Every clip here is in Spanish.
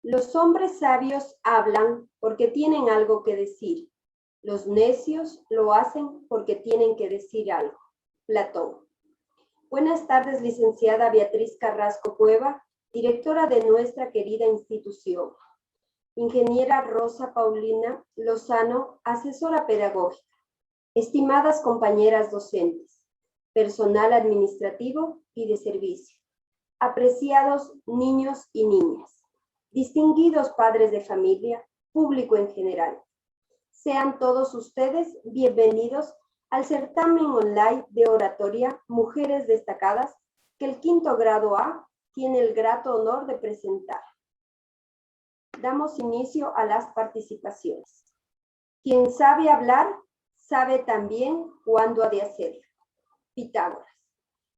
Los hombres sabios hablan porque tienen algo que decir. Los necios lo hacen porque tienen que decir algo. Platón. Buenas tardes, licenciada Beatriz Carrasco Cueva, directora de nuestra querida institución. Ingeniera Rosa Paulina Lozano, asesora pedagógica. Estimadas compañeras docentes, personal administrativo y de servicio. Apreciados niños y niñas. Distinguidos padres de familia, público en general. Sean todos ustedes bienvenidos al certamen online de oratoria Mujeres Destacadas que el quinto grado A tiene el grato honor de presentar. Damos inicio a las participaciones. Quien sabe hablar, sabe también cuándo ha de hacerlo. Pitágoras.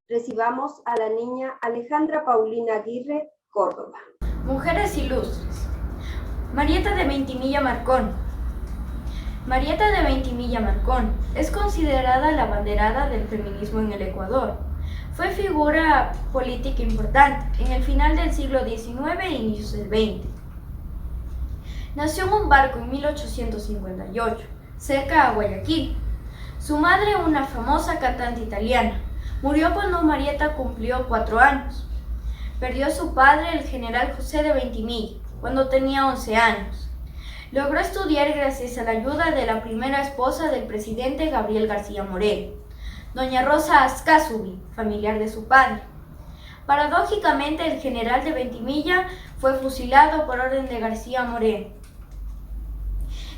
Recibamos a la niña Alejandra Paulina Aguirre, Córdoba. Mujeres ilustres. Marieta de Ventimiglia Marcón. Marieta de Ventimiglia Marcón es considerada la abanderada del feminismo en el Ecuador. Fue figura política importante en el final del siglo XIX e inicios del XX. Nació en un barco en 1858, cerca a Guayaquil. Su madre, una famosa cantante italiana, murió cuando Marieta cumplió 4 años. Perdió a su padre, el general José de Ventimiglia, cuando tenía 11 años. Logró estudiar gracias a la ayuda de la primera esposa del presidente Gabriel García Moreno, doña Rosa Ascasubi, familiar de su padre. Paradójicamente, el general de Ventimiglia fue fusilado por orden de García Moreno.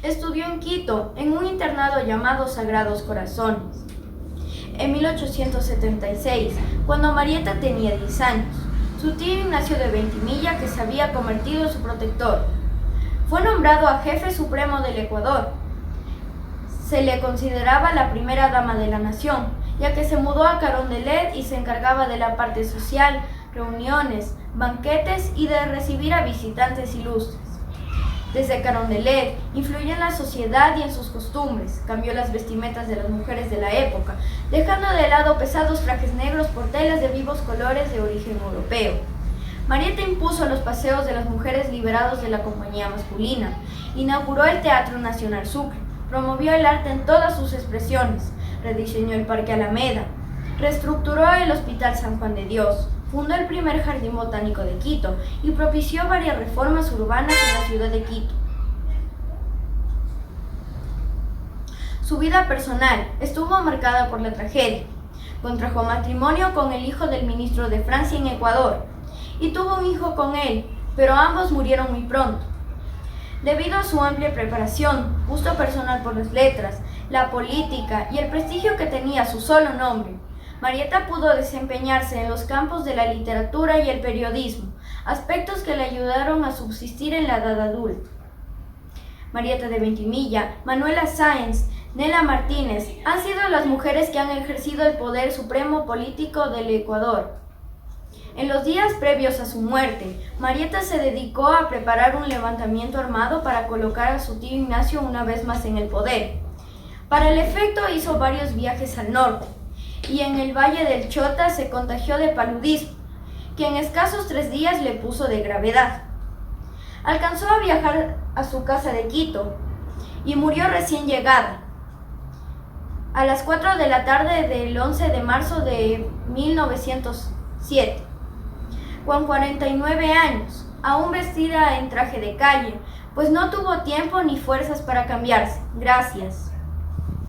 Estudió en Quito, en un internado llamado Sagrados Corazones. En 1876, cuando Marieta tenía 10 años, su tío Ignacio de Ventimiglia, que se había convertido en su protector, fue nombrado a jefe supremo del Ecuador. Se le consideraba la primera dama de la nación, ya que se mudó a Carondelet y se encargaba de la parte social, reuniones, banquetes y de recibir a visitantes ilustres. Desde Carondelet influyó en la sociedad y en sus costumbres, cambió las vestimentas de las mujeres de la época, dejando de lado pesados trajes negros por telas de vivos colores de origen europeo. Marieta impuso los paseos de las mujeres liberados de la compañía masculina, inauguró el Teatro Nacional Sucre, promovió el arte en todas sus expresiones, rediseñó el Parque Alameda, reestructuró el Hospital San Juan de Dios, fundó el primer jardín botánico de Quito y propició varias reformas urbanas en la ciudad de Quito. Su vida personal estuvo marcada por la tragedia. Contrajo matrimonio con el hijo del ministro de Francia en Ecuador y tuvo un hijo con él, pero ambos murieron muy pronto. Debido a su amplia preparación, gusto personal por las letras, la política y el prestigio que tenía su solo nombre, Marieta pudo desempeñarse en los campos de la literatura y el periodismo, aspectos que le ayudaron a subsistir en la edad adulta. Marieta de Ventimiglia, Manuela Sáenz, Nela Martínez han sido las mujeres que han ejercido el poder supremo político del Ecuador. En los días previos a su muerte, Marieta se dedicó a preparar un levantamiento armado para colocar a su tío Ignacio una vez más en el poder. Para el efecto hizo varios viajes al norte y en el Valle del Chota se contagió de paludismo, que en escasos 3 días le puso de gravedad. Alcanzó a viajar a su casa de Quito y murió recién llegada, a las 4 de la tarde del 11 de marzo de 1907. Con 49 años, aún vestida en traje de calle, pues no tuvo tiempo ni fuerzas para cambiarse. Gracias.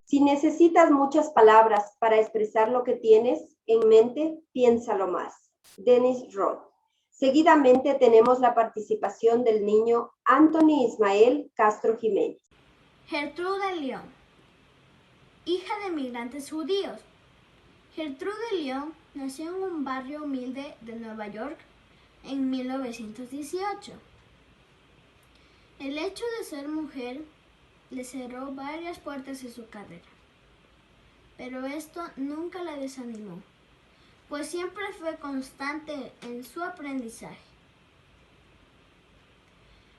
Si necesitas muchas palabras para expresar lo que tienes en mente, piénsalo más. Dennis Roth. Seguidamente tenemos la participación del niño Anthony Ismael Castro Jiménez. Gertrude León, hija de migrantes judíos. Gertrude León nació en un barrio humilde de Nueva York en 1918. El hecho de ser mujer le cerró varias puertas en su carrera, pero esto nunca la desanimó, pues siempre fue constante en su aprendizaje.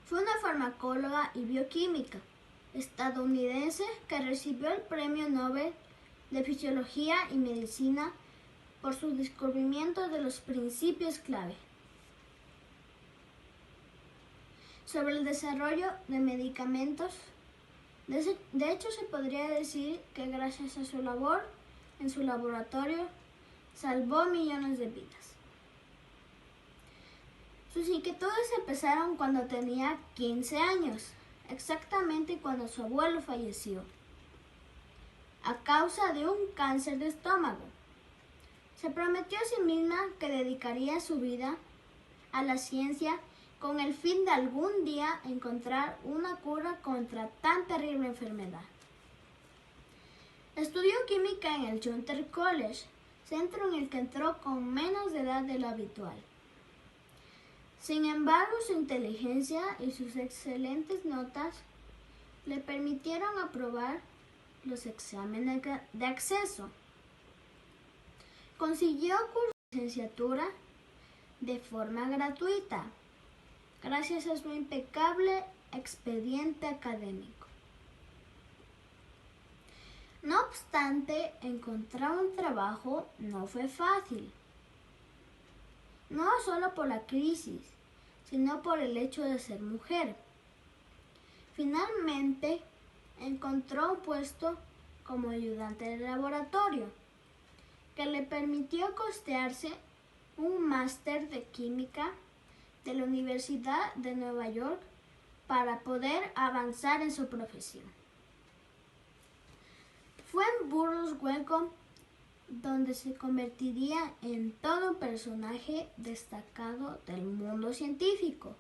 Fue una farmacóloga y bioquímica estadounidense que recibió el Premio Nobel de Fisiología y Medicina por su descubrimiento de los principios clave. sobre el desarrollo de medicamentos. De hecho, se podría decir que gracias a su labor en su laboratorio salvó millones de vidas. Sus inquietudes empezaron cuando tenía 15 años, exactamente cuando su abuelo falleció, a causa de un cáncer de estómago. Se prometió a sí misma que dedicaría su vida a la ciencia con el fin de algún día encontrar una cura contra tan terrible enfermedad. Estudió química en el Hunter College, centro en el que entró con menos de edad de lo habitual. Sin embargo, su inteligencia y sus excelentes notas le permitieron aprobar los exámenes de acceso. Consiguió curso de licenciatura de forma gratuita, gracias a su impecable expediente académico. No obstante, encontrar un trabajo no fue fácil, no solo por la crisis, sino por el hecho de ser mujer. Finalmente, encontró un puesto como ayudante de laboratorio, que le permitió costearse un máster de química de la Universidad de Nueva York para poder avanzar en su profesión. Fue en Burroughs Wellcome donde se convertiría en todo un personaje destacado del mundo científico.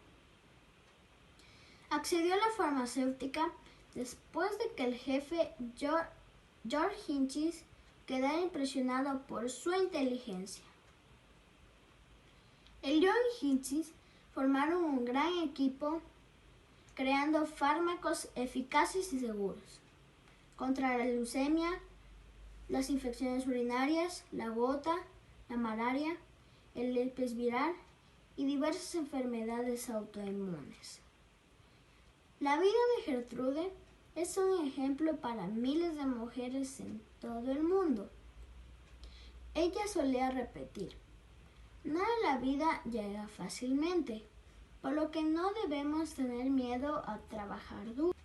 Accedió a la farmacéutica después de que el jefe George Hinchis quedara impresionado por su inteligencia. El John Hinchis formaron un gran equipo creando fármacos eficaces y seguros contra la leucemia, las infecciones urinarias, la gota, la malaria, el herpes viral y diversas enfermedades autoinmunes. La vida de Gertrude es un ejemplo para miles de mujeres en todo el mundo. Ella solía repetir: nada en la vida llega fácilmente, por lo que no debemos tener miedo a trabajar duro.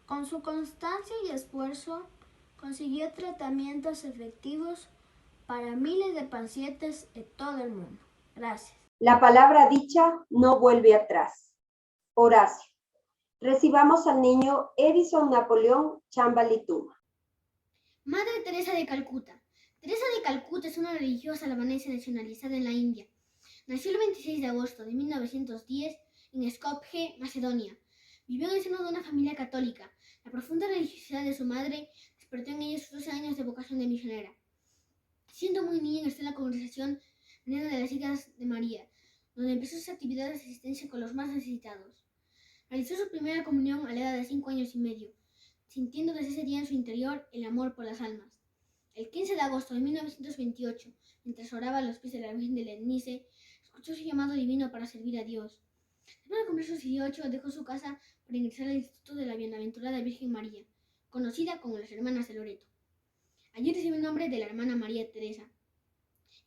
Con su constancia y esfuerzo, consiguió tratamientos efectivos para miles de pacientes en todo el mundo. Gracias. La palabra dicha no vuelve atrás. Horacio. Recibamos al niño Edison Napoleón Chambalituma. Madre Teresa de Calcuta. Teresa de Calcuta es una religiosa albanesa nacionalizada en la India. Nació el 26 de agosto de 1910 en Skopje, Macedonia. Vivió en el seno de una familia católica. La profunda religiosidad de su madre despertó en ella sus 12 años de vocación de misionera. Siendo muy niña ingresó en la congregación Venida de las Hijas de María, donde empezó sus actividades de asistencia con los más necesitados. Realizó su primera comunión a la edad de 5 años y medio, sintiendo desde ese día en su interior el amor por las almas. El 15 de agosto de 1928, mientras oraba a los pies de la Virgen de Lernice, escuchó su llamado divino para servir a Dios. Después de cumplir sus 18, dejó su casa para ingresar al Instituto de la Bienaventurada Virgen María, conocida como las Hermanas de Loreto. Allí recibió el nombre de la hermana María Teresa.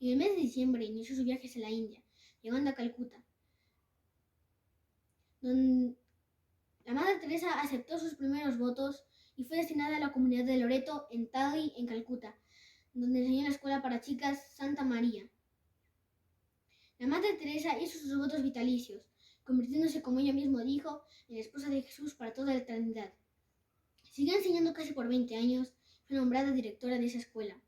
En el mes de diciembre inició sus viajes a la India, llegando a Calcuta, donde la Madre Teresa aceptó sus primeros votos y fue destinada a la comunidad de Loreto en Taddi, en Calcuta, donde enseñó en la escuela para chicas Santa María. La Madre Teresa hizo sus votos vitalicios, convirtiéndose, como ella misma dijo, en la esposa de Jesús para toda la eternidad. Siguió enseñando casi por 20 años, fue nombrada directora de esa escuela.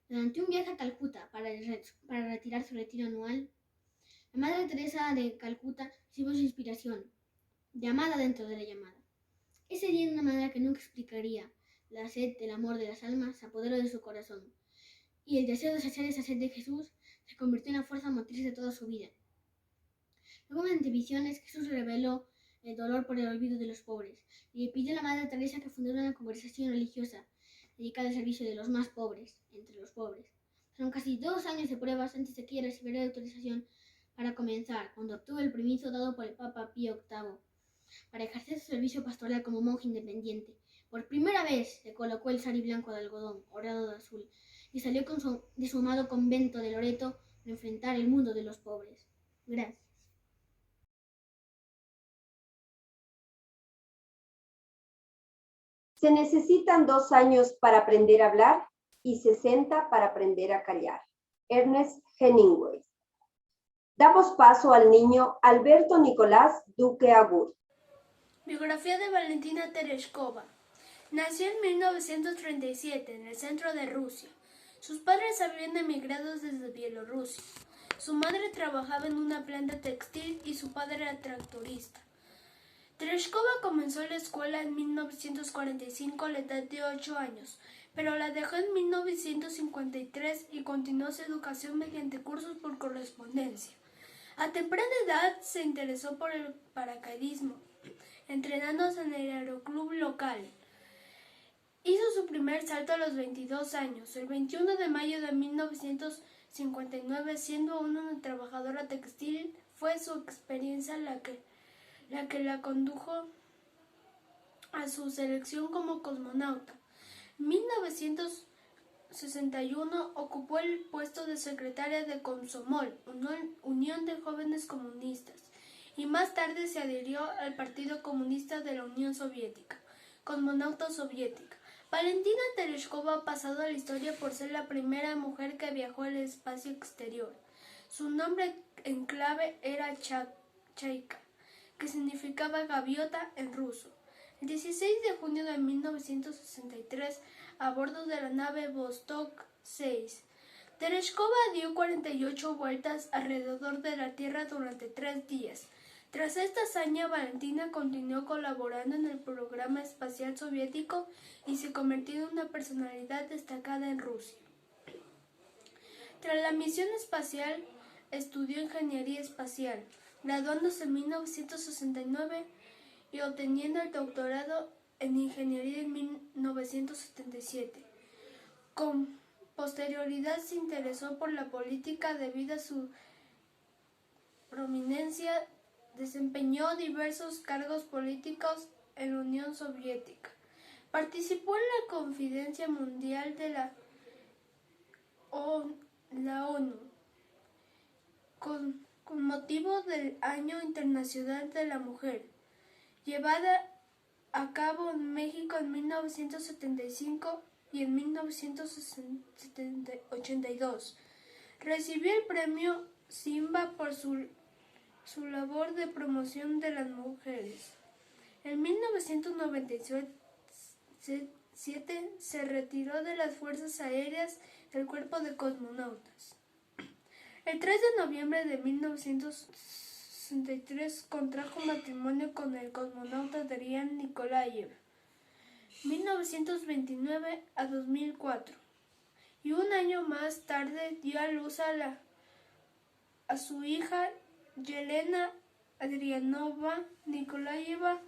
Durante un viaje a Calcuta para retirar su retiro anual, la Madre Teresa de Calcuta recibió su inspiración, llamada dentro de la llamada. Ese día, de una manera que nunca explicaría, la sed del amor de las almas se apoderó de su corazón, y el deseo de saciar esa sed de Jesús se convirtió en la fuerza motriz de toda su vida. Luego, mediante visiones, Jesús reveló el dolor por el olvido de los pobres, y le pidió a la Madre Teresa que fundara una congregación religiosa dedicada al servicio de los más pobres, entre los pobres. Fueron casi 2 años de pruebas antes de que ella recibiera la autorización para comenzar, cuando obtuvo el permiso dado por el Papa Pío VIII para ejercer su servicio pastoral como monje independiente. Por primera vez se colocó el sari blanco de algodón, orado de azul, y salió de su amado convento de Loreto para enfrentar el mundo de los pobres. Gracias. Se necesitan 2 años para aprender a hablar y 60 para aprender a callar. Ernest Hemingway. Damos paso al niño Alberto Nicolás Duque Agut. Biografía de Valentina Tereshkova. Nació en 1937 en el centro de Rusia. Sus padres habían emigrado desde Bielorrusia. Su madre trabajaba en una planta textil y su padre era tractorista. Tereshkova comenzó la escuela en 1945 a la edad de 8 años, pero la dejó en 1953 y continuó su educación mediante cursos por correspondencia. A temprana edad se interesó por el paracaidismo, entrenándose en el aeroclub local. Hizo su primer salto a los 22 años, el 21 de mayo de 1959, siendo una trabajadora textil. Fue su experiencia la que la condujo a su selección como cosmonauta. En 1961 ocupó el puesto de secretaria de Komsomol, Unión de Jóvenes Comunistas, y más tarde se adhirió al Partido Comunista de la Unión Soviética, cosmonauta soviética. Valentina Tereshkova ha pasado a la historia por ser la primera mujer que viajó al espacio exterior. Su nombre en clave era Chaika, que significaba gaviota en ruso. El 16 de junio de 1963, a bordo de la nave Vostok 6, Tereshkova dio 48 vueltas alrededor de la Tierra durante 3 días. Tras esta hazaña, Valentina continuó colaborando en el programa espacial soviético y se convirtió en una personalidad destacada en Rusia. Tras la misión espacial, estudió ingeniería espacial, graduándose en 1969 y obteniendo el doctorado en ingeniería en 1977. Con posterioridad se interesó por la política debido a su prominencia. Desempeñó diversos cargos políticos en la Unión Soviética. Participó en la Conferencia Mundial de la ONU con motivo del Año Internacional de la Mujer, llevada a cabo en México en 1975 y en 1982. Recibió el premio Simba por su labor de promoción de las mujeres. En 1997 se retiró de las Fuerzas Aéreas del Cuerpo de Cosmonautas. El 3 de noviembre de 1963 contrajo matrimonio con el cosmonauta Adrián Nikolayev, 1929 a 2004, y un año más tarde dio a luz a su hija Yelena Adrianova Nikolayeva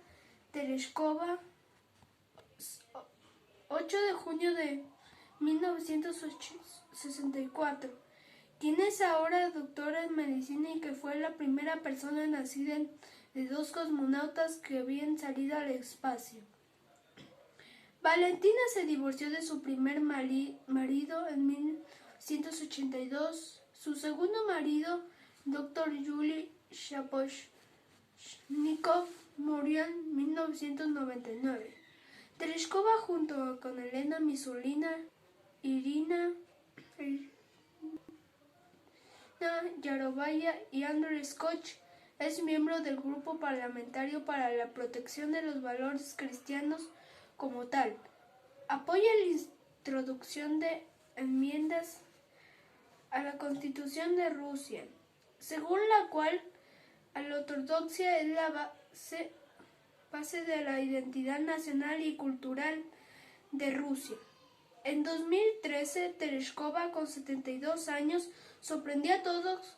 Tereshkova. 8 de junio de 1964, quien es ahora doctora en medicina y que fue la primera persona nacida de 2 cosmonautas que habían salido al espacio. Valentina se divorció de su primer marido en 1982. Su segundo marido, Dr. Yuri Shaposhnikov, murió en 1999. Tereshkova, junto con Elena Misulina, Irina Yarovaya y Andrew Scott, es miembro del Grupo Parlamentario para la Protección de los Valores Cristianos como tal. Apoya la introducción de enmiendas a la Constitución de Rusia, según la cual la ortodoxia es la base de la identidad nacional y cultural de Rusia. En 2013, Tereshkova, con 72 años, sorprendió a todos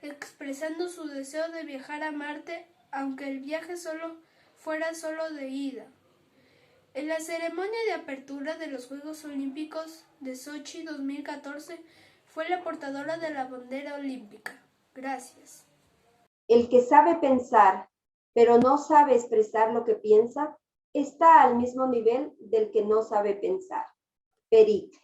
expresando su deseo de viajar a Marte, aunque el viaje fuera solo de ida. En la ceremonia de apertura de los Juegos Olímpicos de Sochi 2014, fue la portadora de la bandera olímpica. Gracias. El que sabe pensar, pero no sabe expresar lo que piensa, está al mismo nivel del que no sabe pensar. Pericles.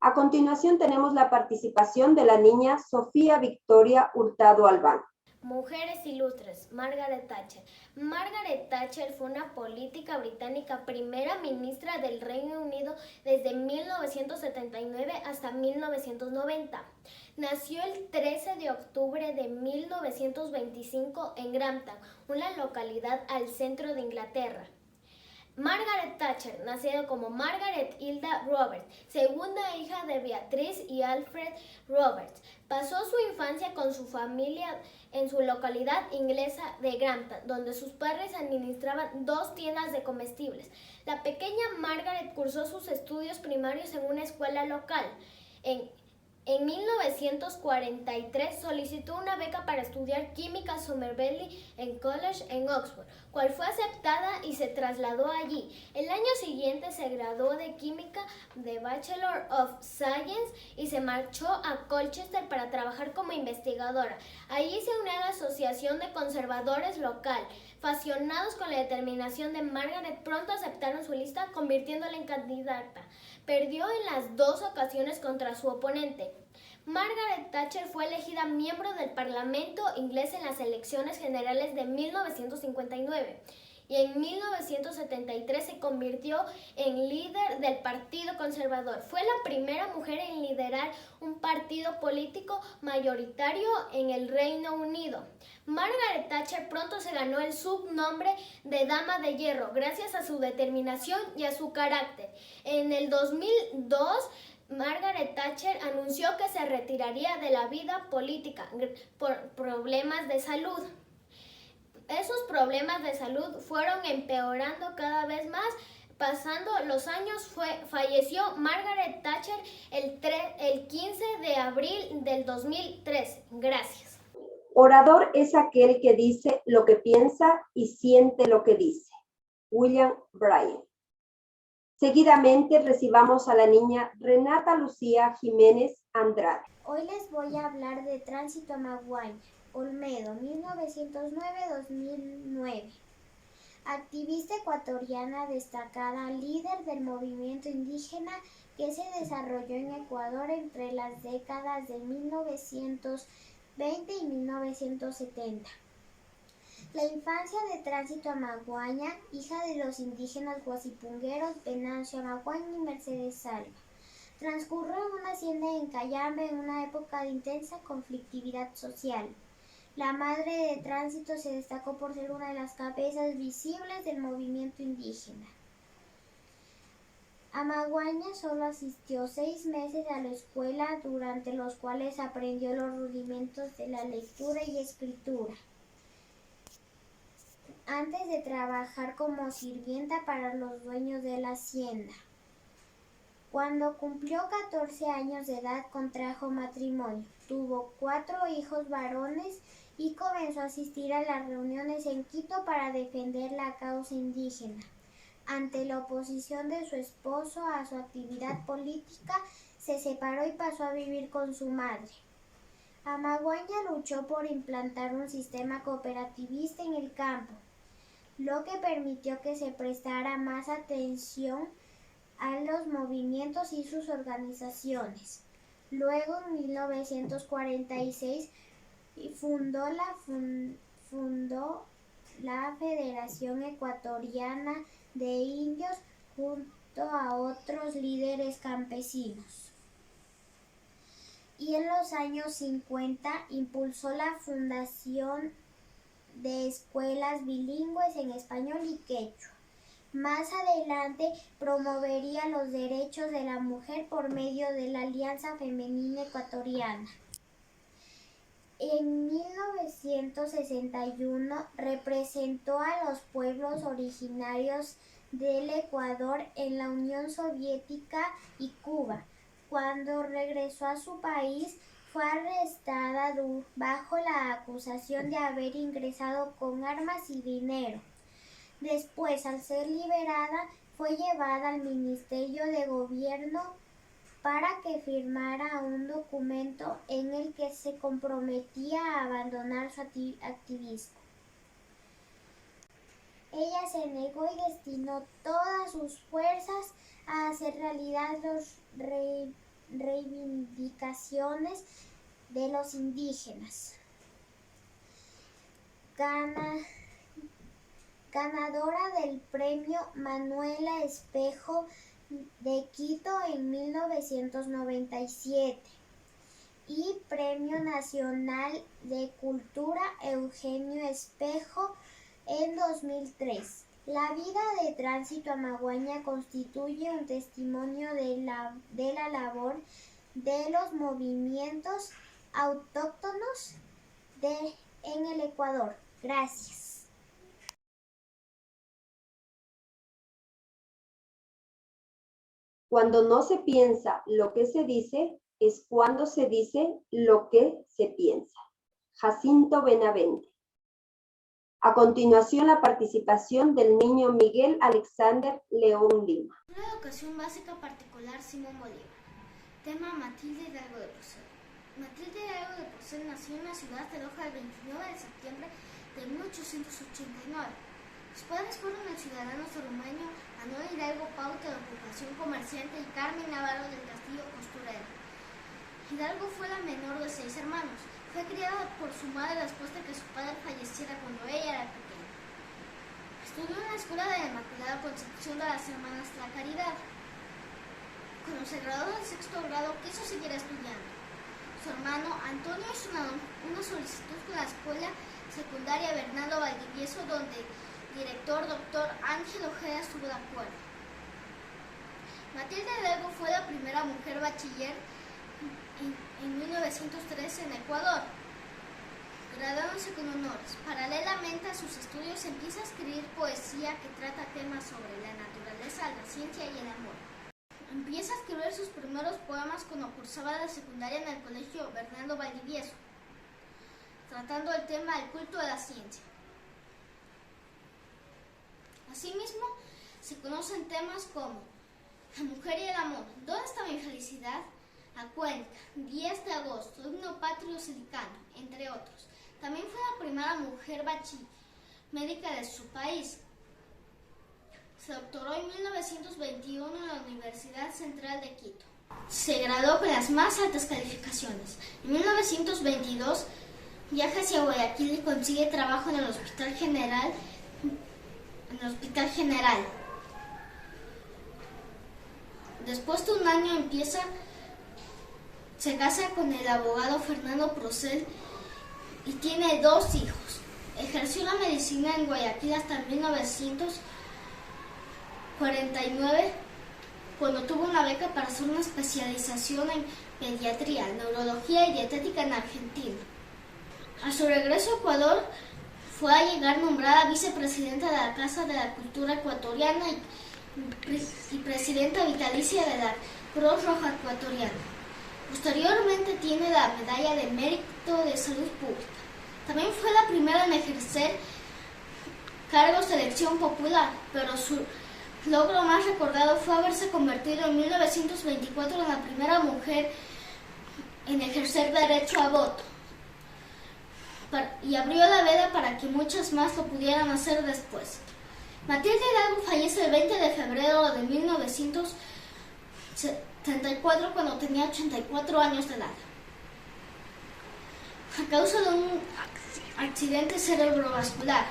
A continuación tenemos la participación de la niña Sofía Victoria Hurtado Albán. Mujeres ilustres, Margaret Thatcher. Margaret Thatcher fue una política británica, primera ministra del Reino Unido desde 1979 hasta 1990. Nació el 13 de octubre de 1925 en Grantham, una localidad al centro de Inglaterra. Margaret Thatcher, nacida como Margaret Hilda Roberts, segunda hija de Beatriz y Alfred Roberts, pasó su infancia con su familia en su localidad inglesa de Grantham, donde sus padres administraban 2 tiendas de comestibles. La pequeña Margaret cursó sus estudios primarios en una escuela local. En 1943 solicitó una beca para estudiar química a Somerville College en Oxford, cual fue aceptada y se trasladó allí. El año siguiente se graduó de química de Bachelor of Science y se marchó a Colchester para trabajar como investigadora. Allí se unió a la Asociación de Conservadores local. Fascinados con la determinación de Margaret, pronto aceptaron su lista, convirtiéndola en candidata. Perdió en las 2 ocasiones contra su oponente. Margaret Thatcher fue elegida miembro del Parlamento inglés en las elecciones generales de 1959 y en 1973 se convirtió en líder del Partido Conservador. Fue la primera mujer en liderar un partido político mayoritario en el Reino Unido. Margaret Thatcher pronto se ganó el subnombre de Dama de Hierro gracias a su determinación y a su carácter. En el 2002, Margaret Thatcher anunció que se retiraría de la vida política por problemas de salud. Esos problemas de salud fueron empeorando cada vez más. Pasando los años, falleció Margaret Thatcher el 15 de abril del 2003. Gracias. Orador es aquel que dice lo que piensa y siente lo que dice. William Bryan. Seguidamente recibamos a la niña Renata Lucía Jiménez Andrade. Hoy les voy a hablar de Tránsito Maguaña, Olmedo, 1909-2009. Activista ecuatoriana destacada, líder del movimiento indígena que se desarrolló en Ecuador entre las décadas de 1920 y 1970. La infancia de Tránsito Amaguaña, hija de los indígenas guasipungueros Venancio Amaguaña y Mercedes Salva, transcurrió en una hacienda en Cayambe en una época de intensa conflictividad social. La madre de Tránsito se destacó por ser una de las cabezas visibles del movimiento indígena. Amaguaña solo asistió 6 meses a la escuela, durante los cuales aprendió los rudimentos de la lectura y escritura, antes de trabajar como sirvienta para los dueños de la hacienda. Cuando cumplió 14 años de edad, contrajo matrimonio, tuvo 4 hijos varones y comenzó a asistir a las reuniones en Quito para defender la causa indígena. Ante la oposición de su esposo a su actividad política, se separó y pasó a vivir con su madre. Amaguaña luchó por implantar un sistema cooperativista en el campo, lo que permitió que se prestara más atención a los movimientos y sus organizaciones. Luego, en 1946, fundó la Federación Ecuatoriana de Indios junto a otros líderes campesinos. Y en los años 50 impulsó la fundación de escuelas bilingües en español y quechua. Más adelante promovería los derechos de la mujer por medio de la Alianza Femenina Ecuatoriana. En 1961 representó a los pueblos originarios del Ecuador en la Unión Soviética y Cuba. Cuando regresó a su país, fue arrestada bajo la acusación de haber ingresado con armas y dinero. Después, al ser liberada, fue llevada al Ministerio de Gobierno para que firmara un documento en el que se comprometía a abandonar su activismo. Ella se negó y destinó todas sus fuerzas a hacer realidad las reivindicaciones de los indígenas. ganadora del Premio Manuela Espejo de Quito en 1997 y Premio Nacional de Cultura Eugenio Espejo en 2003. La vida de Tránsito Amaguaña constituye un testimonio de la labor de los movimientos autóctonos en el Ecuador. Gracias. Cuando no se piensa lo que se dice, es cuando se dice lo que se piensa. Jacinto Benavente. A continuación, la participación del niño Miguel Alexander León Lima. Una educación básica particular Simón Bolívar. Tema Matilde Hidalgo de Porcel. Matilde Hidalgo de Porcel nació en la ciudad de Loja el 29 de septiembre de 1889. Sus padres fueron el ciudadano soromeño Manuel Hidalgo Pauta de ocupación comerciante y Carmen Navarro del Castillo costurera. Hidalgo fue la menor de 6 hermanos. Fue criada por su madre después de que su padre falleciera cuando ella era pequeña. Estudió en la Escuela de la Inmaculada Concepción de las Hermanas de la Caridad. Cuando se graduó del 6º grado, quiso seguir estudiando. Su hermano Antonio hizo una solicitud con la Escuela Secundaria Bernardo Valdivieso, donde el director Dr. Ángel Ojeda estuvo de acuerdo. Matilde Hidalgo fue la primera mujer bachiller en 1913 en Ecuador, graduándose con honores. Paralelamente a sus estudios empieza a escribir poesía que trata temas sobre la naturaleza, la ciencia y el amor. Empieza a escribir sus primeros poemas cuando cursaba la secundaria en el colegio Bernardo Valdivieso, tratando el tema del culto de la ciencia. Asimismo, se conocen temas como la mujer y el amor, ¿dónde está mi felicidad?, a Cuenca, 10 de agosto, himno patrio silicano, entre otros. También fue la primera mujer médica de su país. Se doctoró en 1921 en la Universidad Central de Quito. Se graduó con las más altas calificaciones. En 1922 viaja hacia Guayaquil y consigue trabajo en el Hospital General. Después de un año se casa con el abogado Fernando Procel y tiene 2 hijos. Ejerció la medicina en Guayaquil hasta 1949, cuando tuvo una beca para hacer una especialización en pediatría, neurología y dietética en Argentina. A su regreso a Ecuador, fue a llegar nombrada vicepresidenta de la Casa de la Cultura Ecuatoriana y presidenta vitalicia de la Cruz Roja Ecuatoriana. Posteriormente tiene la Medalla de Mérito de Salud Pública. También fue la primera en ejercer cargos de elección popular, pero su logro más recordado fue haberse convertido en 1924 en la primera mujer en ejercer derecho a voto, y abrió la veda para que muchas más lo pudieran hacer después. Matilde Hidalgo fallece el 20 de febrero de 1974 cuando tenía 84 años de edad, a causa de un accidente cerebrovascular.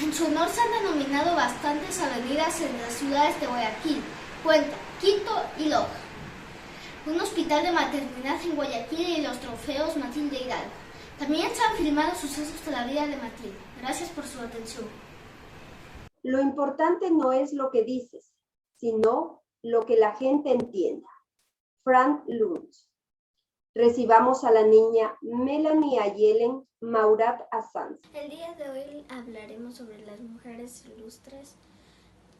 En su honor se han denominado bastantes avenidas en las ciudades de Guayaquil, Cuenca, Quito y Loja. Un hospital de maternidad en Guayaquil y los trofeos Matilde Hidalgo. También se han filmado sucesos de la vida de Matilde. Gracias por su atención. Lo importante no es lo que dices, sino lo que la gente entienda. Frank Luntz. Recibamos a la niña Melanie Ayelen Maurat Assanz. El día de hoy hablaremos sobre las mujeres ilustres,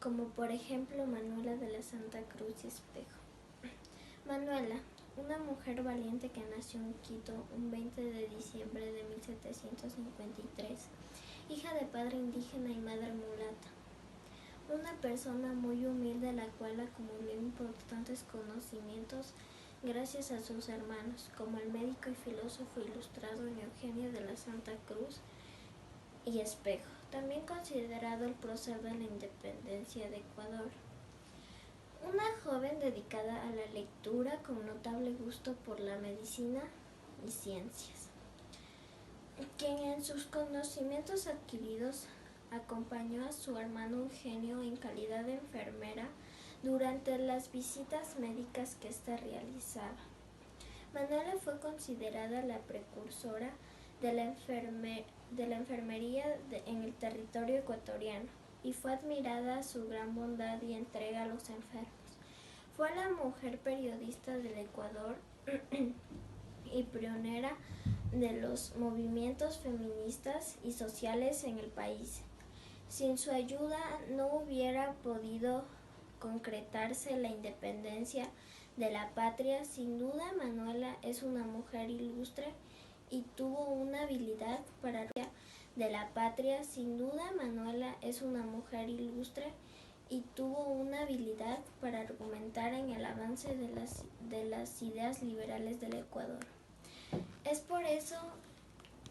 como por ejemplo Manuela de la Santa Cruz y Espejo. Manuela, una mujer valiente que nació en Quito un 20 de diciembre de 1753, hija de padre indígena y madre mulata. Una persona muy humilde, la cual acumuló importantes conocimientos gracias a sus hermanos, como el médico y filósofo ilustrado Eugenio de la Santa Cruz y Espejo, también considerado el prócer de la independencia de Ecuador. Una joven dedicada a la lectura con notable gusto por la medicina y ciencias. quien en sus conocimientos adquiridos acompañó a su hermano Eugenio en calidad de enfermera durante las visitas médicas que ésta realizaba. Manuela fue considerada la precursora de la enfermería en el territorio ecuatoriano y fue admirada su gran bondad y entrega a los enfermos. Fue la mujer periodista del Ecuador y pionera de los movimientos feministas y sociales en el país. Sin su ayuda no hubiera podido concretarse la independencia de la patria. Sin duda, Manuela es una mujer ilustre y tuvo una habilidad para de la patria. Sin duda, Manuela es una mujer ilustre y tuvo una habilidad para argumentar en el avance de las ideas liberales del Ecuador. Es por eso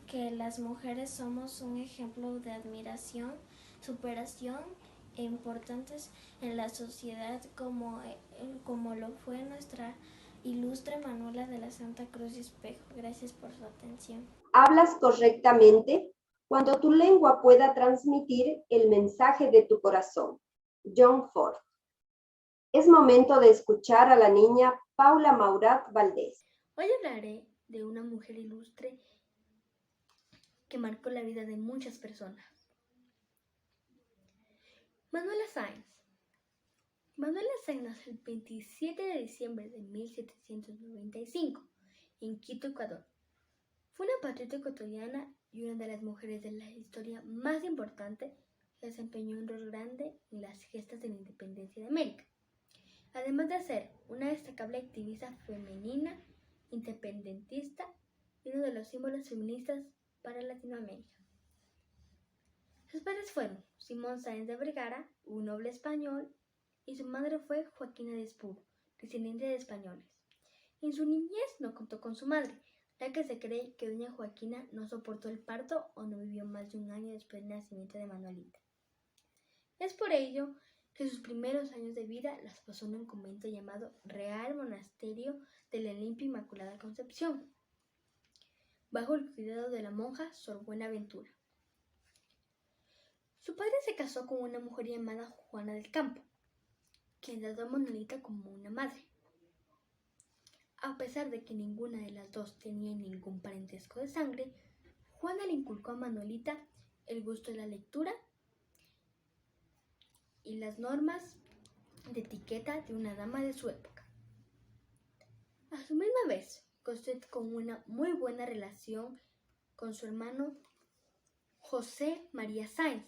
que las mujeres somos un ejemplo de admiración, superación e importantes en la sociedad como lo fue nuestra ilustre Manuela de la Santa Cruz y Espejo. Gracias por su atención. Hablas correctamente cuando tu lengua pueda transmitir el mensaje de tu corazón. John Ford. Es momento de escuchar a la niña Paula Maurat Valdés. Hoy hablaré de una mujer ilustre que marcó la vida de muchas personas. Manuela Sáenz. Manuela Sáenz nació el 27 de diciembre de 1795 en Quito, Ecuador. Fue una patriota ecuatoriana y una de las mujeres de la historia más importante que desempeñó un rol grande en las gestas de la independencia de América, además de ser una destacable activista femenina, independentista y uno de los símbolos feministas para Latinoamérica. Sus padres fueron Simón Sáenz de Vergara, un noble español, y su madre fue Joaquina de Espuro, descendiente de españoles. En su niñez no contó con su madre, ya que se cree que doña Joaquina no soportó el parto o no vivió más de un año después del nacimiento de Manuelita. Es por ello que sus primeros años de vida las pasó en un convento llamado Real Monasterio de la Limpia Inmaculada Concepción, bajo el cuidado de la monja Sor Buenaventura. Su padre se casó con una mujer llamada Juana del Campo, quien trató a Manuelita como una madre. A pesar de que ninguna de las dos tenía ningún parentesco de sangre, Juana le inculcó a Manuelita el gusto de la lectura y las normas de etiqueta de una dama de su época. A su misma vez, gozó con una muy buena relación con su hermano José María Sáenz,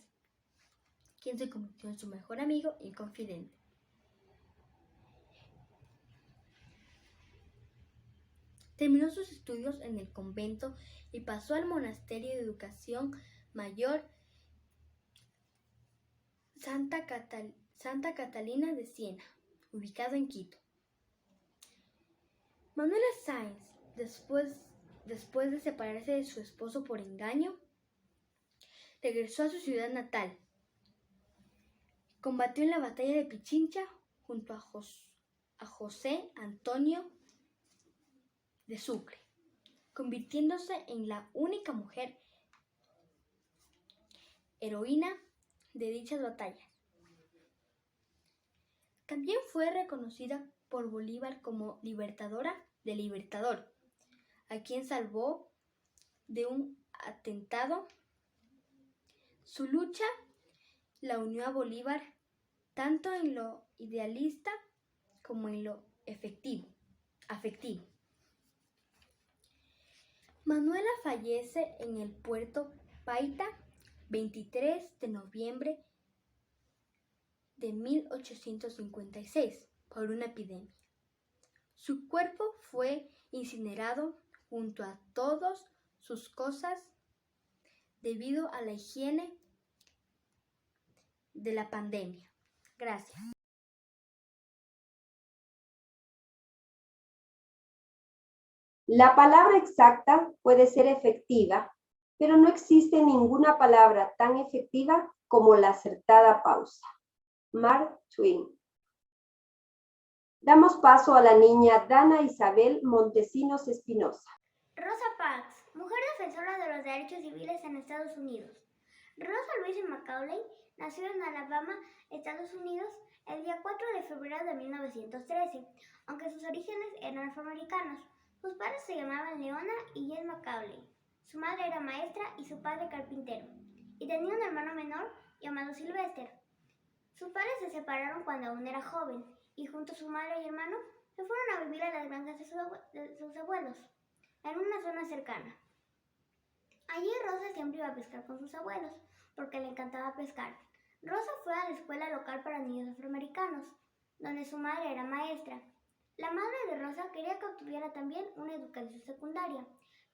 quien se convirtió en su mejor amigo y confidente. Terminó sus estudios en el convento y pasó al Monasterio de Educación Mayor Santa Catalina de Siena, ubicado en Quito. Manuela Sáenz, después de separarse de su esposo por engaño, regresó a su ciudad natal. Combatió en la batalla de Pichincha junto a José Antonio de Sucre, convirtiéndose en la única mujer heroína de dichas batallas. También fue reconocida por Bolívar como libertadora del Libertador, a quien salvó de un atentado. Su lucha la unió a Bolívar tanto en lo idealista como en lo afectivo. Manuela fallece en el puerto Paita 23 de noviembre de 1856 por una epidemia. Su cuerpo fue incinerado junto a todas sus cosas debido a la higiene de la pandemia. Gracias. La palabra exacta puede ser efectiva, pero no existe ninguna palabra tan efectiva como la acertada pausa. Mark Twain. Damos paso a la niña Dana Isabel Montesinos Espinosa. Rosa Parks, mujer defensora defensora de los derechos civiles en Estados Unidos. Rosa Louise Macaulay nació en Alabama, Estados Unidos, el día 4 de febrero de 1913, aunque sus orígenes eran afroamericanos. Sus padres se llamaban Leona y Jess Macaulay. Su madre era maestra y su padre carpintero, y tenía un hermano menor llamado Sylvester. Sus padres se separaron cuando aún era joven, y junto a su madre y hermano se fueron a vivir a las granjas de sus abuelos, en una zona cercana. Allí Rosa siempre iba a pescar con sus abuelos, porque le encantaba pescar. Rosa fue a la escuela local para niños afroamericanos, donde su madre era maestra. La madre de Rosa quería que obtuviera también una educación secundaria,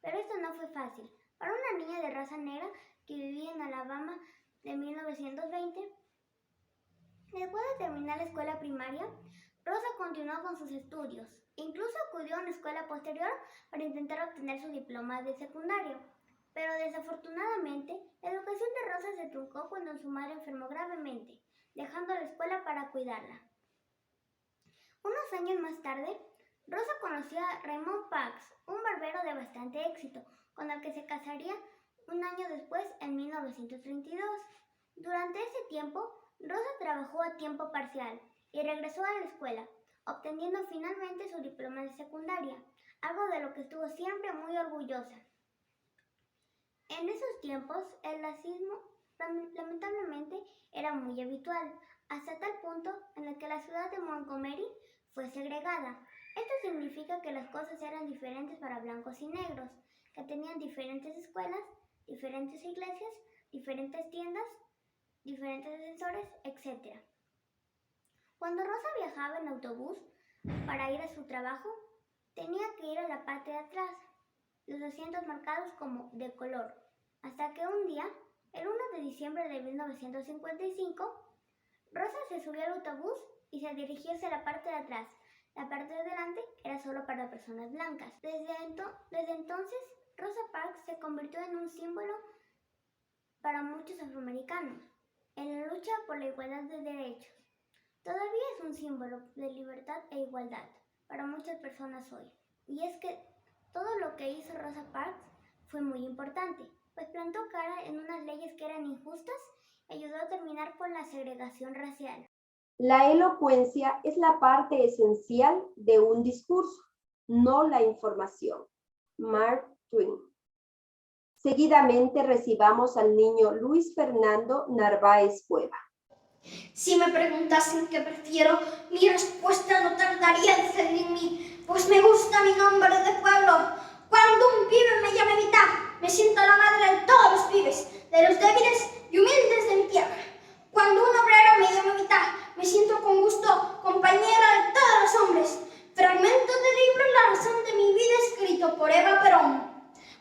pero esto no fue fácil. Para una niña de raza negra que vivía en Alabama de 1920, después de terminar la escuela primaria, Rosa continuó con sus estudios. Incluso acudió a una escuela posterior para intentar obtener su diploma de secundario. Pero desafortunadamente, la educación de Rosa se truncó cuando su madre enfermó gravemente, dejando la escuela para cuidarla. Unos años más tarde, Rosa conoció a Raymond Parks, un barbero de bastante éxito, con el que se casaría un año después, en 1932. Durante ese tiempo, Rosa trabajó a tiempo parcial y regresó a la escuela, obteniendo finalmente su diploma de secundaria, algo de lo que estuvo siempre muy orgullosa. En esos tiempos, el racismo lamentablemente era muy habitual, hasta tal punto en el que la ciudad de Montgomery fue segregada. Esto significa que las cosas eran diferentes para blancos y negros, que tenían diferentes escuelas, diferentes iglesias, diferentes tiendas, diferentes ascensores, etc. Cuando Rosa viajaba en autobús para ir a su trabajo, tenía que ir a la parte de atrás, los asientos marcados como de color, hasta que un día, el 1 de diciembre de 1955, Rosa se subió al autobús y se dirigió hacia la parte de atrás. La parte de delante era solo para personas blancas. Desde entonces, Rosa Parks se convirtió en un símbolo para muchos afroamericanos en la lucha por la igualdad de derechos. Todavía es un símbolo de libertad e igualdad para muchas personas hoy. Y es que todo lo que hizo Rosa Parks fue muy importante, pues plantó cara en unas leyes que eran injustas y ayudó a terminar con la segregación racial. La elocuencia es la parte esencial de un discurso, no la información. Mark Twain. Seguidamente recibamos al niño Luis Fernando Narváez Cueva. Si me preguntasen qué prefiero, mi respuesta no tardaría en salir en mí, pues me gusta mi nombre de pueblo. Cuando un pibe me llame Vitá, me siento la madre de todos los pibes, de los débiles y humildes de mi tierra. Cuando un obrero me llame Vitá, me siento con gusto compañera de todos los hombres. Fragmento del libro La razón de mi vida, escrito por Eva Perón.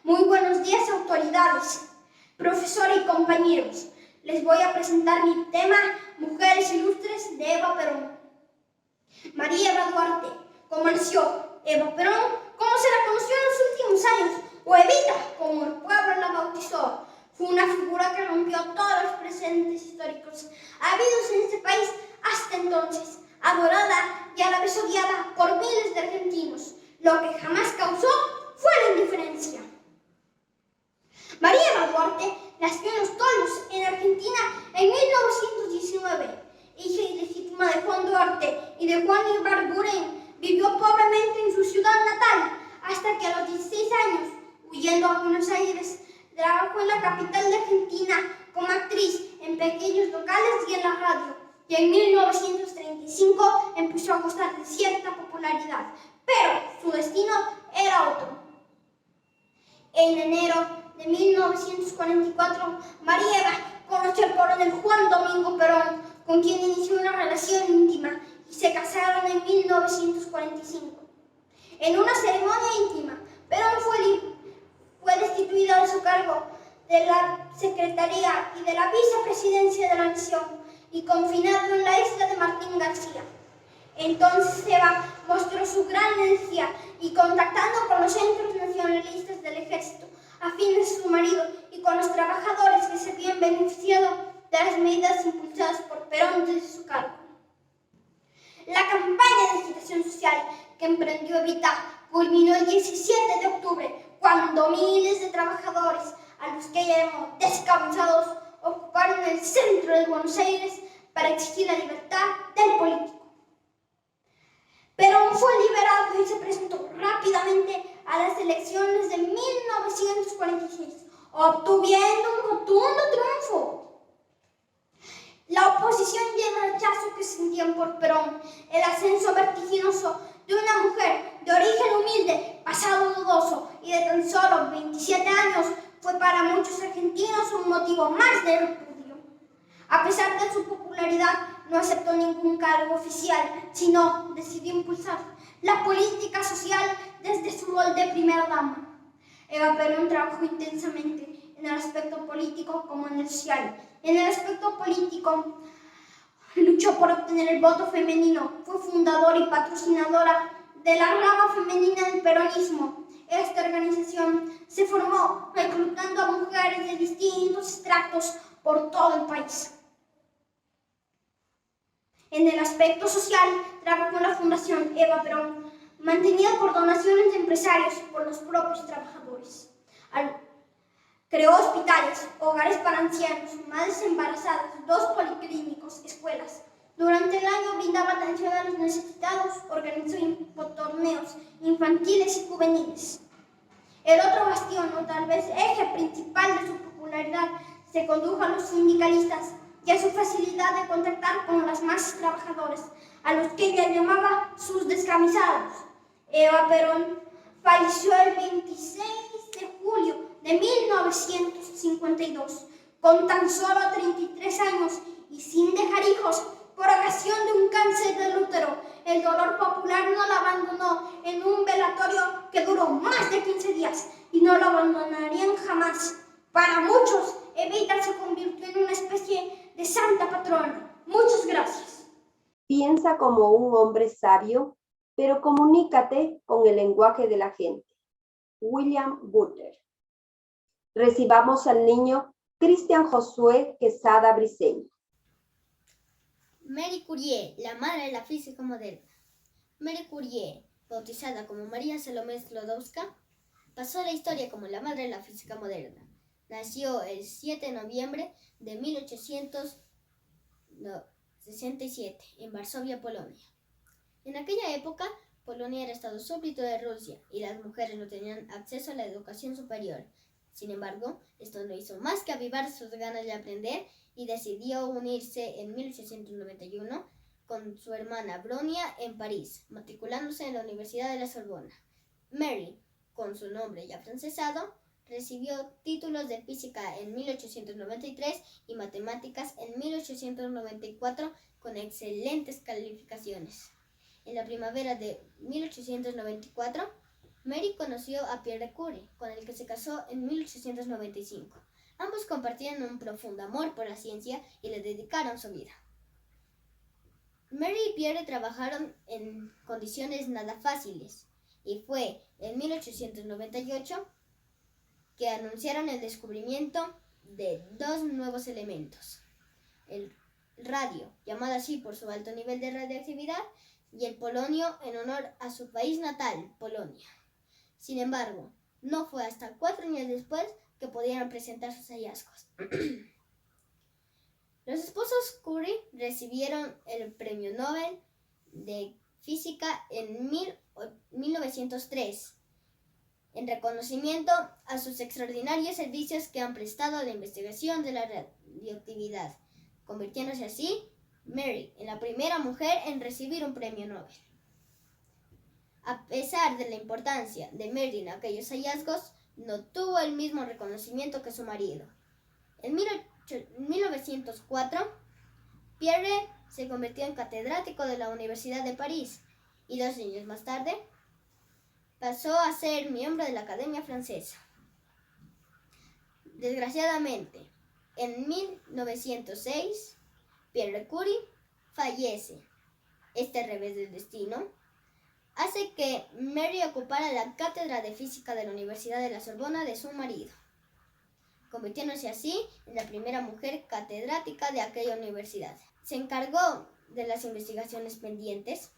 Muy buenos días, autoridades, profesor y compañeros. Les voy a presentar mi tema, Mujeres Ilustres, de Eva Perón. María Eva Duarte. ¿Cómo nació Eva Perón? ¿Cómo se la conoció en los últimos años? O Evita, como el pueblo la bautizó. Fue una figura que rompió todos los presentes históricos habidos en este país hasta entonces, adorada y a la vez odiada por miles de argentinos. Lo que jamás causó fue la indiferencia. María Eva Duarte nació en Los Toldos, en Argentina, en 1919. Hija ilegítima de Juan Duarte y de Juan Ibarguren, vivió pobremente en su ciudad natal, hasta que a los 16 años, huyendo a Buenos Aires, trabajó en la capital de Argentina como actriz en pequeños locales y en la radio. Y en 1935 empezó a gozar de cierta popularidad, pero su destino era otro. En enero de 1944, María Eva conoció al coronel Juan Domingo Perón, con quien inició una relación íntima y se casaron en 1945. En una ceremonia íntima, Perón fue destituida de su cargo de la Secretaría y de la Vicepresidencia de la Nación y confinado en la isla de Martín García. Entonces Eva mostró su gran energía y contactando con los centros nacionalistas del ejército, afines a su marido y con los trabajadores que se habían beneficiado de las medidas impulsadas por Perón desde su cargo. La campaña de agitación social que emprendió Evita culminó el 17 de octubre, cuando miles de trabajadores a los que ella llamó descabezados, ocuparon el centro de Buenos Aires para exigir la libertad del político. Perón fue liberado y se presentó rápidamente a las elecciones de 1946, obtuviendo un rotundo triunfo. La oposición y el rechazo que sentían por Perón, el ascenso vertiginoso de una mujer de origen humilde, pasado dudoso y de tan solo 27 años, fue para muchos argentinos un motivo más de repudio. A pesar de su popularidad, no aceptó ningún cargo oficial, sino decidió impulsar la política social desde su rol de primera dama. Eva Perón trabajó intensamente en el aspecto político como en el social. En el aspecto político, luchó por obtener el voto femenino, fue fundadora y patrocinadora de la rama femenina del peronismo. Esta organización se formó reclutando a mujeres de distintos estratos por todo el país. En el aspecto social, trabajó en la Fundación Eva Perón, mantenida por donaciones de empresarios y por los propios trabajadores. Creó hospitales, hogares para ancianos, madres embarazadas, 2 policlínicos, escuelas. Durante el año brindaba atención a los necesitados, organizó torneos infantiles y juveniles. El otro bastión, o tal vez eje principal de su popularidad, se condujo a los sindicalistas y a su facilidad de contactar con las masas trabajadoras, a los que ella llamaba sus descamisados. Eva Perón falleció el 26 de julio de 1952, con tan solo 33 años y sin dejar hijos, por ocasión de un cáncer del útero. El dolor popular no la abandonó en un velatorio que duró más de 15 días y no la abandonarían jamás. Para muchos, Evita se convirtió en una especie de santa patrona. Muchas gracias. Piensa como un hombre sabio, pero comunícate con el lenguaje de la gente. William Butler. Recibamos al niño Cristian Josué Quesada Briceño. Marie Curie, la madre de la física moderna. Marie Curie, bautizada como María Salomé Sklodowska, pasó a la historia como la madre de la física moderna. Nació el 7 de noviembre de 1867 en Varsovia, Polonia. En aquella época, Polonia era estado súbdito de Rusia y las mujeres no tenían acceso a la educación superior. Sin embargo, esto no hizo más que avivar sus ganas de aprender y decidió unirse en 1891 con su hermana Bronia en París, matriculándose en la Universidad de la Sorbona. Mary, con su nombre ya francesado, recibió títulos de física en 1893 y matemáticas en 1894 con excelentes calificaciones. En la primavera de 1894, Mary conoció a Pierre Curie, con el que se casó en 1895. Ambos compartían un profundo amor por la ciencia y le dedicaron su vida. Mary y Pierre trabajaron en condiciones nada fáciles y fue en 1898 que anunciaron el descubrimiento de 2 nuevos elementos: el radio, llamado así por su alto nivel de radioactividad, y el polonio en honor a su país natal, Polonia. Sin embargo, no fue hasta 4 años después que pudieron presentar sus hallazgos. Los esposos Curie recibieron el Premio Nobel de Física en 1903, en reconocimiento a sus extraordinarios servicios que han prestado a la investigación de la radioactividad, convirtiéndose así Mary en la primera mujer en recibir un premio Nobel. A pesar de la importancia de Mary en aquellos hallazgos, no tuvo el mismo reconocimiento que su marido. En 1904, Pierre se convirtió en catedrático de la Universidad de París y 2 años más tarde pasó a ser miembro de la Academia Francesa. Desgraciadamente, en 1906, Pierre Curie fallece. Este revés del destino hace que Mary ocupara la cátedra de física de la Universidad de la Sorbona de su marido, convirtiéndose así en la primera mujer catedrática de aquella universidad. Se encargó de las investigaciones pendientes,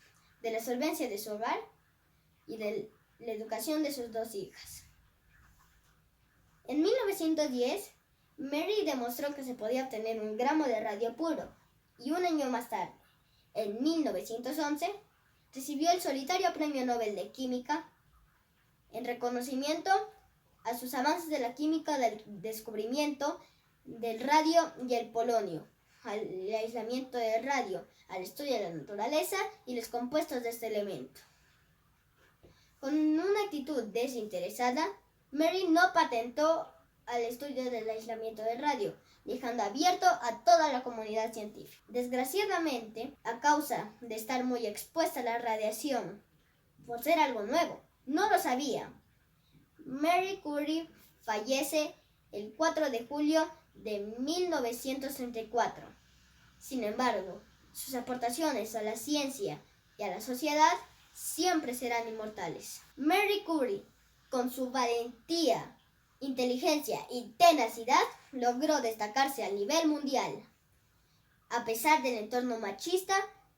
de la solvencia de su hogar y de la educación de sus 2 hijas. En 1907 1910, Mary demostró que se podía obtener un gramo de radio puro y un año más tarde, en 1911, recibió el solitario Premio Nobel de Química en reconocimiento a sus avances de la química del descubrimiento del radio y el polonio, al aislamiento del radio, al estudio de la naturaleza y los compuestos de este elemento. Con una actitud desinteresada, Mary no patentó al estudio del aislamiento del radio, dejando abierto a toda la comunidad científica. Desgraciadamente, a causa de estar muy expuesta a la radiación, por ser algo nuevo, no lo sabía, Marie Curie fallece el 4 de julio de 1934. Sin embargo, sus aportaciones a la ciencia y a la sociedad siempre serán inmortales. Marie Curie, con su valentía, inteligencia y tenacidad, logró destacarse a nivel mundial, a pesar del entorno machista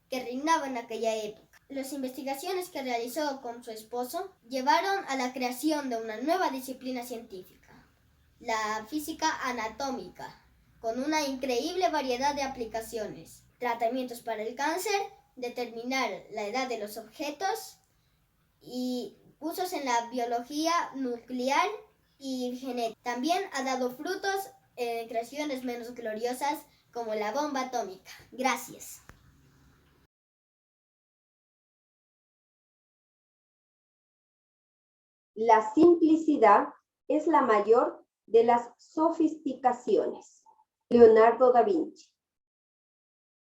que reinaba en aquella época. Las investigaciones que realizó con su esposo llevaron a la creación de una nueva disciplina científica, la física anatómica, con una increíble variedad de aplicaciones, tratamientos para el cáncer, determinar la edad de los objetos y usos en la biología nuclear y genética. También ha dado frutos en creaciones menos gloriosas como la bomba atómica. Gracias. La simplicidad es la mayor de las sofisticaciones. Leonardo da Vinci.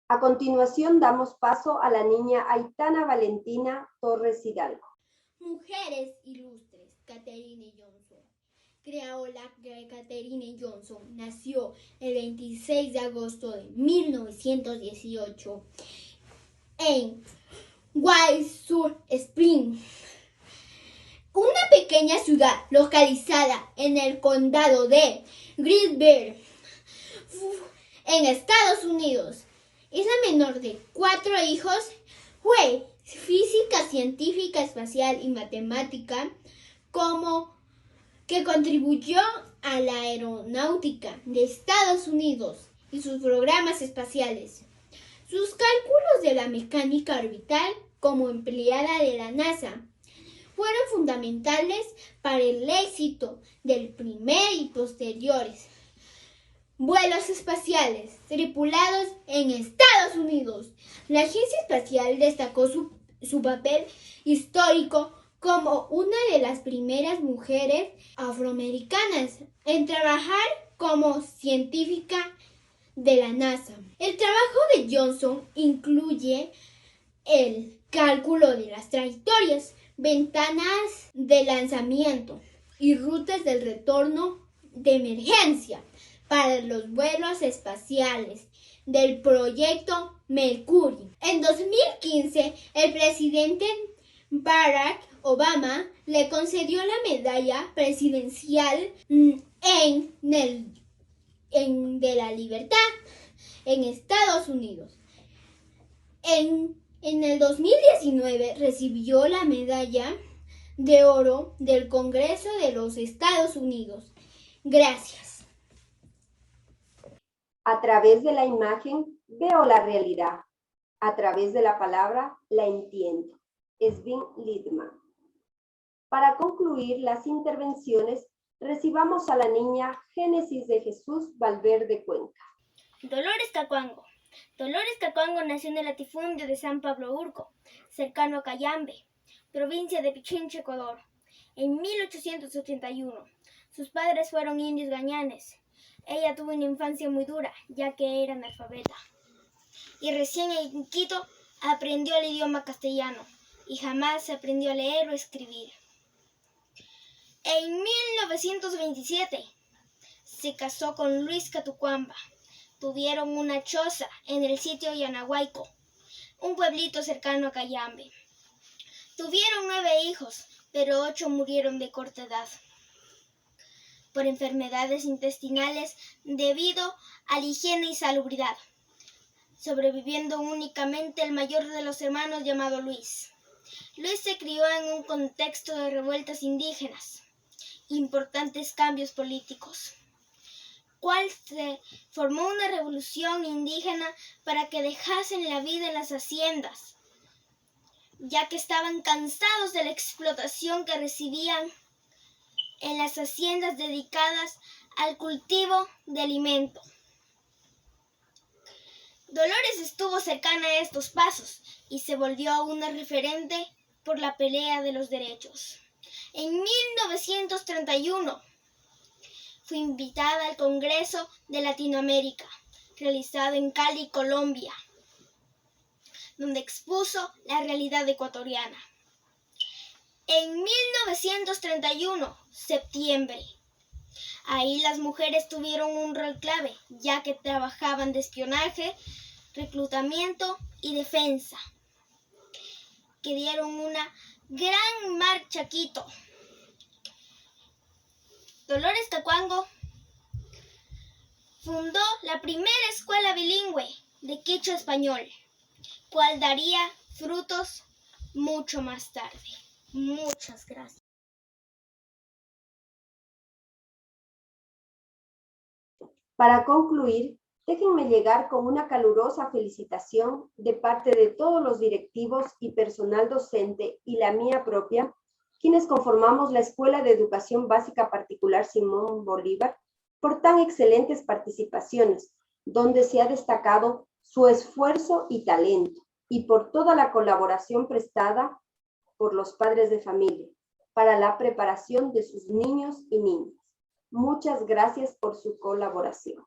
A continuación damos paso a la niña Aitana Valentina Torres Hidalgo. Mujeres ilustres, Katherine Johnson. Crayola Katherine Johnson nació el 26 de agosto de 1918 en White Springs, una pequeña ciudad localizada en el condado de Green Bay, en Estados Unidos. Es la menor de 4 hijos. Fue física, científica, espacial y matemática, como que contribuyó a la aeronáutica de Estados Unidos y sus programas espaciales. Sus cálculos de la mecánica orbital como empleada de la NASA fueron fundamentales para el éxito del primer y posteriores vuelos espaciales tripulados en Estados Unidos. La Agencia Espacial destacó su papel histórico como una de las primeras mujeres afroamericanas en trabajar como científica de la NASA. El trabajo de Johnson incluye el cálculo de las trayectorias, ventanas de lanzamiento y rutas del retorno de emergencia para los vuelos espaciales del proyecto Mercury. En 2015, el presidente Barack Obama le concedió la medalla presidencial de la libertad en Estados Unidos. En el 2019 recibió la medalla de oro del Congreso de los Estados Unidos. Gracias. A través de la imagen veo la realidad. A través de la palabra la entiendo. Svin Lidman. Para concluir las intervenciones, recibamos a la niña Génesis de Jesús Valverde Cuenca. Dolores Cacuango. Dolores Cacuango nació en el latifundio de San Pablo Urco, cercano a Cayambe, provincia de Pichincha, Ecuador, en 1881. Sus padres fueron indios gañanes. Ella tuvo una infancia muy dura, ya que era analfabeta. Y recién en Quito aprendió el idioma castellano y jamás aprendió a leer o escribir. En 1927 se casó con Luis Catucuamba. Tuvieron una choza en el sitio Yanahuayco, un pueblito cercano a Cayambe. Tuvieron 9 hijos, pero 8 murieron de corta edad por enfermedades intestinales debido a la higiene y salubridad, sobreviviendo únicamente el mayor de los hermanos llamado Luis. Luis se crió en un contexto de revueltas indígenas importantes cambios políticos, cual se formó una revolución indígena para que dejasen la vida en las haciendas, ya que estaban cansados de la explotación que recibían en las haciendas dedicadas al cultivo de alimento. Dolores estuvo cercana a estos pasos y se volvió una referente por la pelea de los derechos. En 1931 fue invitada al Congreso de Latinoamérica, realizado en Cali, Colombia, donde expuso la realidad ecuatoriana. En 1931, septiembre, ahí las mujeres tuvieron un rol clave, ya que trabajaban de espionaje, reclutamiento y defensa, que dieron una gran marcha a Quito. Dolores Cacuango fundó la primera escuela bilingüe de quichua español, cual daría frutos mucho más tarde. Muchas gracias. Para concluir, déjenme llegar con una calurosa felicitación de parte de todos los directivos y personal docente y la mía propia, quienes conformamos la Escuela de Educación Básica Particular Simón Bolívar, por tan excelentes participaciones, donde se ha destacado su esfuerzo y talento, y por toda la colaboración prestada por los padres de familia para la preparación de sus niños y niñas. Muchas gracias por su colaboración.